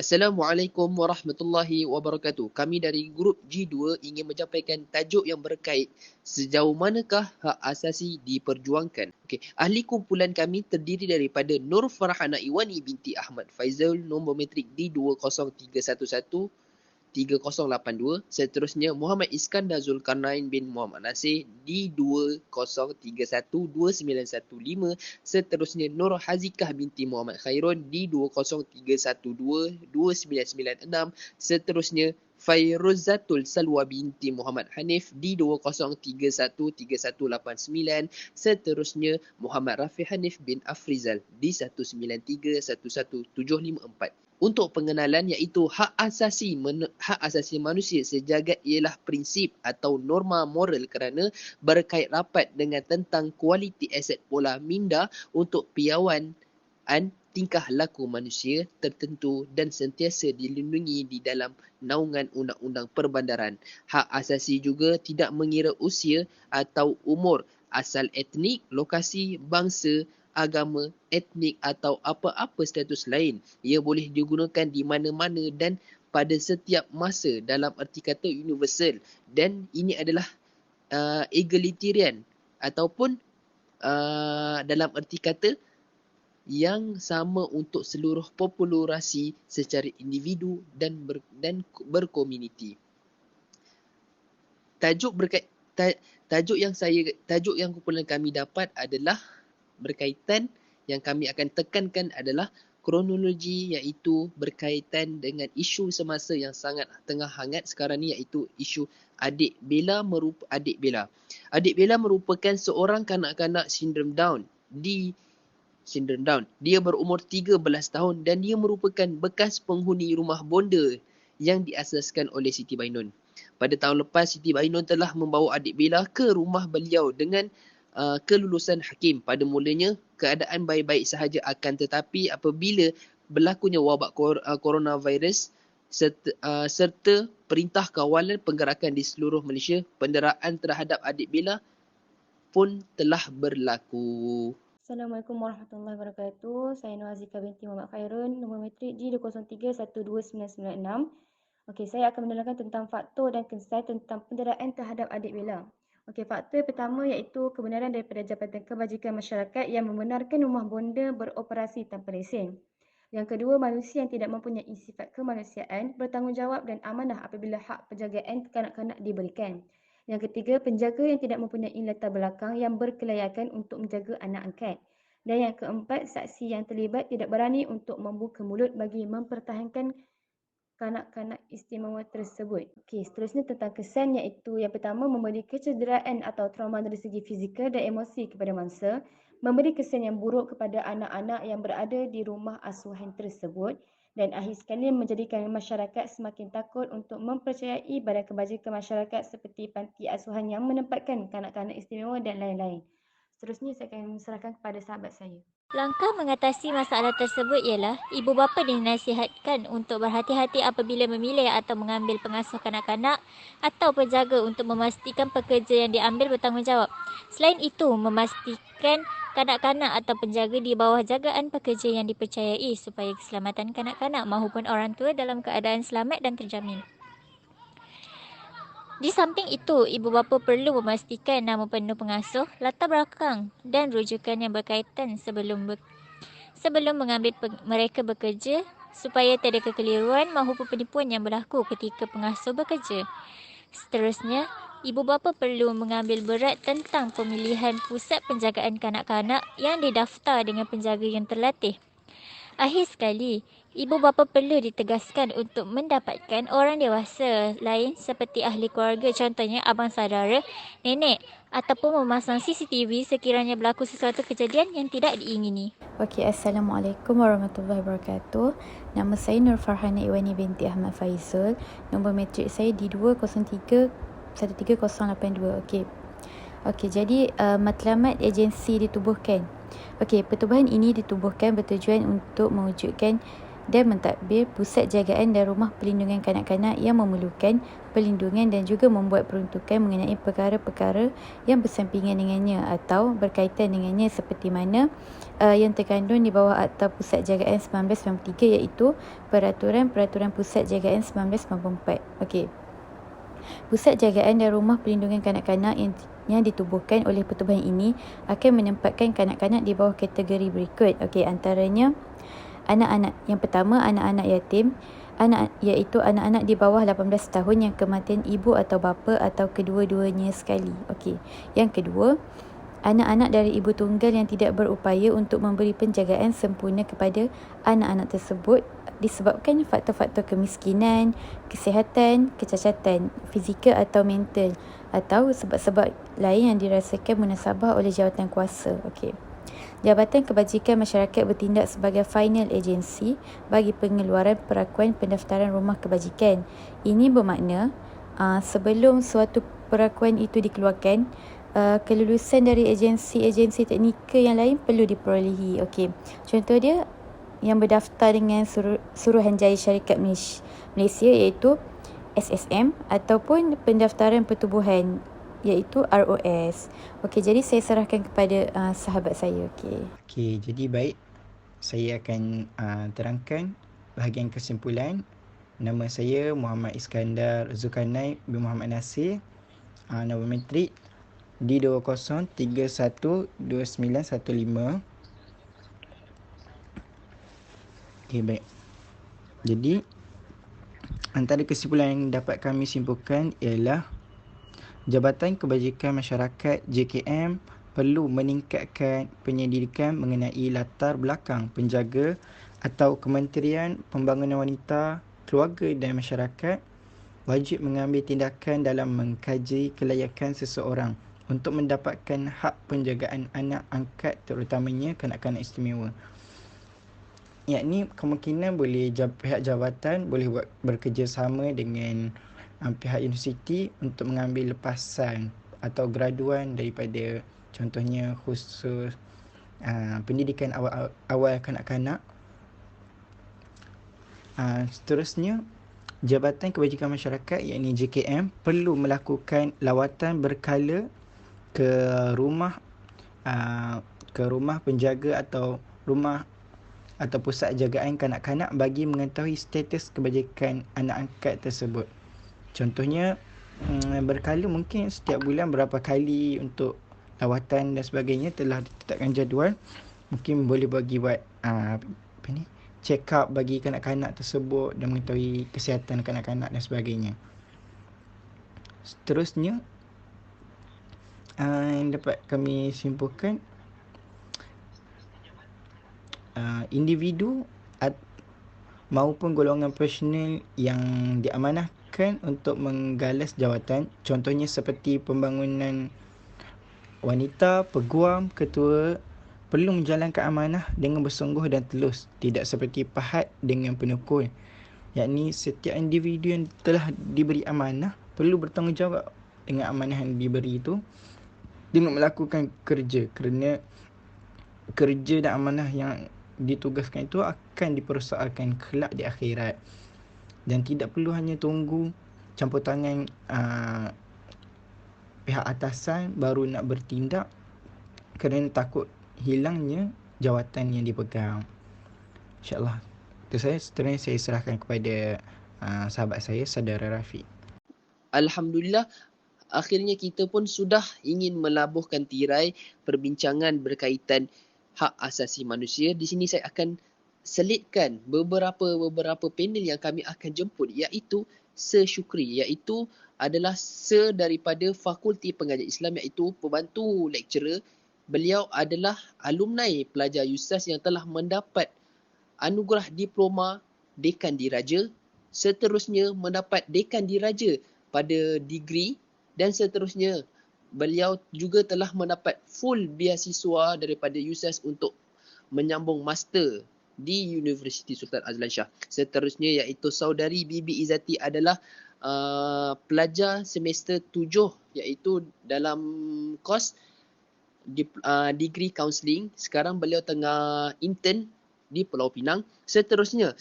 Assalamualaikum warahmatullahi wabarakatuh. Kami dari grup G2 ingin menyampaikan tajuk yang berkait sejauh manakah hak asasi diperjuangkan. Okey, ahli kumpulan kami terdiri daripada Nur Farhana Iwani binti Ahmad Faizal, nombor matrik D20311 3082. Seterusnya Muhammad Iskandar Zulkarnain bin Muhammad Nasir D203129115. Seterusnya Nur Hazikah binti Muhammad Khairun D203122996. Seterusnya Fairuzatul Salwa binti Muhammad Hanif D203131899. Seterusnya Muhammad Rafi Hanif bin Afrizal D19311754. Untuk pengenalan, iaitu hak asasi manusia sejagat ialah prinsip atau norma moral kerana berkait rapat dengan tentang kualiti aset pola minda untuk piawaian tingkah laku manusia tertentu dan sentiasa dilindungi di dalam naungan undang-undang perbandaran. Hak asasi juga tidak mengira usia atau umur, asal etnik, lokasi, bangsa, agama, etnik atau apa-apa status lain. Ia boleh digunakan di mana-mana dan pada setiap masa dalam erti kata universal, dan ini adalah egalitarian ataupun dalam erti kata yang sama untuk seluruh populasi secara individu dan berkomuniti. Tajuk yang kumpulan kami dapat adalah berkaitan, yang kami akan tekankan adalah kronologi, iaitu berkaitan dengan isu semasa yang sangat tengah hangat sekarang ni, iaitu isu adik Bella. Adik Bella merupakan seorang kanak-kanak sindrom Down. Dia berumur 13 tahun dan dia merupakan bekas penghuni rumah bonda yang diasaskan oleh Siti Bainun. Pada tahun lepas, Siti Bainun telah membawa adik Bella ke rumah beliau dengan kelulusan hakim. Pada mulanya, keadaan baik-baik sahaja, akan tetapi apabila berlakunya wabak coronavirus serta perintah kawalan penggerakan di seluruh Malaysia, penderaan terhadap adik Bella pun telah berlaku. Assalamualaikum warahmatullahi wabarakatuh. Saya Nur Hazikah binti Muhammad Khairun, nombor matrik G203122996. Okey, saya akan menerangkan tentang faktor dan kisah tentang penderaan terhadap adik Bella. Okey, faktor yang pertama iaitu kebenaran daripada Jabatan Kebajikan Masyarakat yang membenarkan rumah bonda beroperasi tanpa lesen. Yang kedua, manusia yang tidak mempunyai sifat kemanusiaan, bertanggungjawab dan amanah apabila hak penjagaan kanak-kanak diberikan. Yang ketiga, penjaga yang tidak mempunyai latar belakang yang berkelayakan untuk menjaga anak angkat. Dan yang keempat, saksi yang terlibat tidak berani untuk membuka mulut bagi mempertahankan kanak-kanak istimewa tersebut. Okey, seterusnya tentang kesan, iaitu yang pertama, memberi kecederaan atau trauma dari segi fizikal dan emosi kepada mangsa, memberi kesan yang buruk kepada anak-anak yang berada di rumah asuhan tersebut, dan akhir sekali menjadikan masyarakat semakin takut untuk mempercayai badan kebajikan masyarakat seperti panti asuhan yang menempatkan kanak-kanak istimewa dan lain-lain. Seterusnya saya akan serahkan kepada sahabat saya. Langkah mengatasi masalah tersebut ialah ibu bapa dinasihatkan untuk berhati-hati apabila memilih atau mengambil pengasuh kanak-kanak atau penjaga untuk memastikan pekerja yang diambil bertanggungjawab. Selain itu, memastikan kanak-kanak atau penjaga di bawah jagaan pekerja yang dipercayai supaya keselamatan kanak-kanak maupun orang tua dalam keadaan selamat dan terjamin. Di samping itu, ibu bapa perlu memastikan nama penuh pengasuh, latar belakang dan rujukan yang berkaitan sebelum mengambil mereka bekerja supaya tiada kekeliruan maupun penipuan yang berlaku ketika pengasuh bekerja. Seterusnya, ibu bapa perlu mengambil berat tentang pemilihan pusat penjagaan kanak-kanak yang didaftar dengan penjaga yang terlatih. Akhir sekali, ibu bapa perlu ditegaskan untuk mendapatkan orang dewasa lain seperti ahli keluarga, contohnya abang saudara, nenek, ataupun memasang CCTV sekiranya berlaku sesuatu kejadian yang tidak diingini. Okey, Assalamualaikum warahmatullahi wabarakatuh. Nama saya Nur Farhana Iwani binti Ahmad Faizal. Nombor matrik saya D203138082. Okey, jadi matlamat agensi ditubuhkan. Okey, pertubuhan ini ditubuhkan bertujuan untuk mewujudkan dan mentadbir pusat jagaan dan rumah perlindungan kanak-kanak yang memerlukan perlindungan dan juga membuat peruntukan mengenai perkara-perkara yang bersampingan dengannya atau berkaitan dengannya seperti mana yang terkandung di bawah Akta Pusat Jagaan 1993 iaitu Peraturan Pusat Jagaan 1994. Okey. Pusat jagaan dan rumah perlindungan kanak-kanak yang ditubuhkan oleh pertubuhan ini akan menempatkan kanak-kanak di bawah kategori berikut. Okey, antaranya anak-anak. Yang pertama, anak-anak yatim, iaitu anak-anak di bawah 18 tahun yang kematian ibu atau bapa atau kedua-duanya sekali. Okey. Yang kedua, anak-anak dari ibu tunggal yang tidak berupaya untuk memberi penjagaan sempurna kepada anak-anak tersebut disebabkan faktor-faktor kemiskinan, kesihatan, kecacatan fizikal atau mental atau sebab-sebab lain yang dirasakan munasabah oleh jawatan kuasa. Okey. Jabatan Kebajikan Masyarakat bertindak sebagai final agency bagi pengeluaran perakuan pendaftaran rumah kebajikan. Ini bermakna sebelum suatu perakuan itu dikeluarkan, kelulusan dari agensi-agensi teknikal yang lain perlu diperolehi. Okey. Contoh dia yang berdaftar dengan Suruhanjaya Syarikat Malaysia iaitu SSM ataupun pendaftaran pertubuhan iaitu ROS. Okey, jadi saya serahkan kepada sahabat saya. Okey, jadi baik. Saya akan terangkan bahagian kesimpulan. Nama saya Muhammad Iskandar Zulkarnain bin Muhammad Nasir. Nombor matrik D20312915. Okey, baik. Jadi antara kesimpulan yang dapat kami simpulkan ialah Jabatan Kebajikan Masyarakat JKM perlu meningkatkan penyelidikan mengenai latar belakang penjaga atau Kementerian Pembangunan Wanita, Keluarga dan Masyarakat wajib mengambil tindakan dalam mengkaji kelayakan seseorang untuk mendapatkan hak penjagaan anak angkat terutamanya kanak-kanak istimewa. Yakni kemungkinan boleh pihak jabatan boleh bekerjasama dengan pihak universiti untuk mengambil lepasan atau graduan daripada contohnya khusus pendidikan awal kanak-kanak. Seterusnya, Jabatan Kebajikan Masyarakat yakni JKM perlu melakukan lawatan berkala ke rumah penjaga atau rumah atau pusat jagaan kanak-kanak bagi mengetahui status kebajikan anak angkat tersebut. Contohnya berkala mungkin setiap bulan berapa kali untuk lawatan dan sebagainya telah ditetapkan jadual. Mungkin boleh bagi buat check up bagi kanak-kanak tersebut dan mengetahui kesihatan kanak-kanak dan sebagainya. Seterusnya yang dapat kami simpulkan, individu maupun golongan profesional yang diamanahkan untuk menggalas jawatan, contohnya seperti pembangunan wanita, peguam, ketua, perlu menjalankan amanah dengan bersungguh dan telus, tidak seperti pahat dengan penukul. Yakni setiap individu yang telah diberi amanah perlu bertanggungjawab dengan amanah yang diberi itu dengan melakukan kerja, kerana kerja dan amanah yang ditugaskan itu akan dipersoalkan kelak di akhirat, dan tidak perlu hanya tunggu campur tangan pihak atasan baru nak bertindak kerana takut hilangnya jawatan yang dipegang. InsyaAllah itu saya. Seterusnya saya serahkan kepada sahabat saya, saudara Rafiq. Alhamdulillah, akhirnya kita pun sudah ingin melabuhkan tirai perbincangan berkaitan hak asasi manusia. Di sini saya akan selitkan beberapa panel yang kami akan jemput, iaitu Syukri, iaitu adalah daripada Fakulti Pengajian Islam, iaitu pembantu lecturer. Beliau adalah alumni pelajar USAS yang telah mendapat anugerah diploma Dekan Diraja, seterusnya mendapat Dekan Diraja pada degree, dan seterusnya beliau juga telah mendapat full beasiswa daripada USAS untuk menyambung master di Universiti Sultan Azlan Shah. Seterusnya iaitu saudari Bibi Izzati adalah pelajar semester 7, iaitu dalam kos degree counselling. Sekarang beliau tengah intern di Pulau Pinang. Seterusnya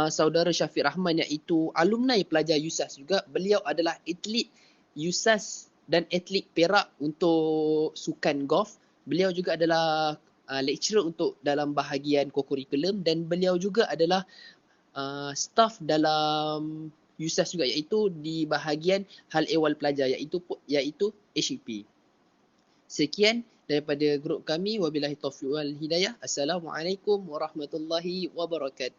saudara Syafiq Rahman, iaitu alumni pelajar USAS juga. Beliau adalah atlet USAS dan atlet Perak untuk sukan golf. Beliau juga adalah lecturer untuk dalam bahagian co-curriculum, dan beliau juga adalah staff dalam USAS juga, iaitu di bahagian hal ehwal pelajar, iaitu HEP. Sekian daripada grup kami. Wabillahi taufiq wal hidayah. Assalamualaikum warahmatullahi wabarakatuh.